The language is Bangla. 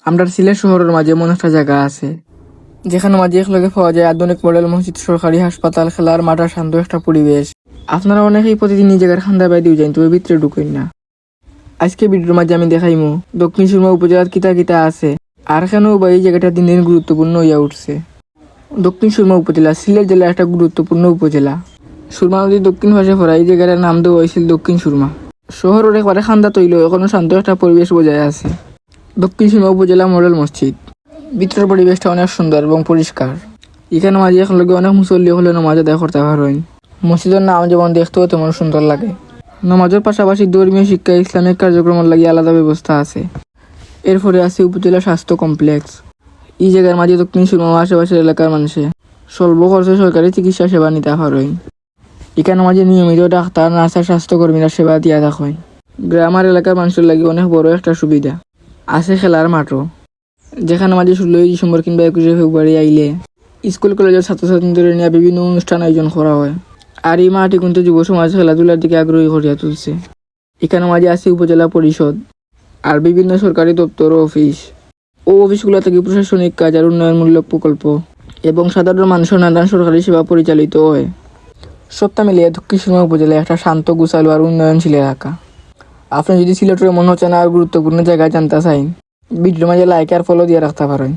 আমরা সিলেট শহরের মাঝে এমন একটা জায়গা আছে যেখানে মাঝে একলগে পাওয়া যায় আধুনিক মডেল মসজিদ, সরকারি হাসপাতাল, খেলার মাঠ আর শান্ত একটা পরিবেশ। আপনারা অনেকেই প্রতিদিন এই জায়গার খান্দা বাইদিও যান, তবে ভিতরে ঢুকেন না। আজকে ভিডিওর মাঝে আমি দেখাইমু দক্ষিণ সুরমা উপজেলার কিতা কিতা আছে আর কেন বা এই জায়গাটা দিন দিন গুরুত্বপূর্ণ হইয়া উঠছে। দক্ষিণ সুরমা উপজেলা সিলেট জেলার একটা গুরুত্বপূর্ণ উপজেলা। সুরমা নদীর দক্ষিণ পাশে পড়া এই জায়গাটার নাম দেওয়া হয়েছিল দক্ষিণ সুরমা। শহরের একবারে খান্দা তৈল এখনো শান্ত একটা পরিবেশ বজায় আছে। দক্ষিণ সুরমা উপজেলা মডেল মসজিদ, ভিতরের পরিবেশটা অনেক সুন্দর এবং পরিষ্কার। এখানে মাঝে এখন লগে অনেক মুসল্লি হলে নামাজ আদায় করতে পারেন। মসজিদের নাম যেমন দেখতেও তেমন সুন্দর লাগে। নামাজের পাশাপাশি ধর্মীয় শিক্ষা, ইসলামিক কার্যক্রমের লাগে আলাদা ব্যবস্থা আছে। এরপরে আছে উপজেলা স্বাস্থ্য কমপ্লেক্স। এই জায়গার মাঝে দক্ষিণ সুরমা ও আশেপাশের এলাকার মানুষে স্বল্প খরচে সরকারি চিকিৎসা সেবা নিতে পারেন। এখানে মাঝে নিয়মিত ডাক্তার, নার্স আর স্বাস্থ্যকর্মীরা সেবা দিয়া থাকেন। গ্রামের এলাকার মানুষের লাগে অনেক বড় একটা সুবিধা। আছে খেলার মাঠও, যেখানে মাঝে 16ই ডিসেম্বর কিংবা 21শে ফেব্রুয়ারি আইলে স্কুল কলেজের ছাত্রছাত্রীদের নিয়ে বিভিন্ন অনুষ্ঠান আয়োজন করা হয়। আর এই মাঠে কিন্তু যুব সমাজ খেলাধুলার দিকে আগ্রহী করিয়া তুলছে। এখানে মাঝে আছে উপজেলা পরিষদ আর বিভিন্ন সরকারি দপ্তর ও অফিস। অফিসগুলো থেকে প্রশাসনিক কাজ আর উন্নয়নমূলক প্রকল্প এবং সাধারণ মানুষের নানান সরকারি সেবা পরিচালিত হয়। সবটা মিলিয়ে দক্ষিণ সুরমা উপজেলায় একটা শান্ত, গুছালো আর উন্নয়নশীল এলাকা। আপনি যদি সিলেটের মনে হচ্ছে না আর গুরুত্বপূর্ণ জায়গায় জানতে চান, ভিডিওর মাঝে লাইক আর ফলো দিয়ে রাখতে পারেন।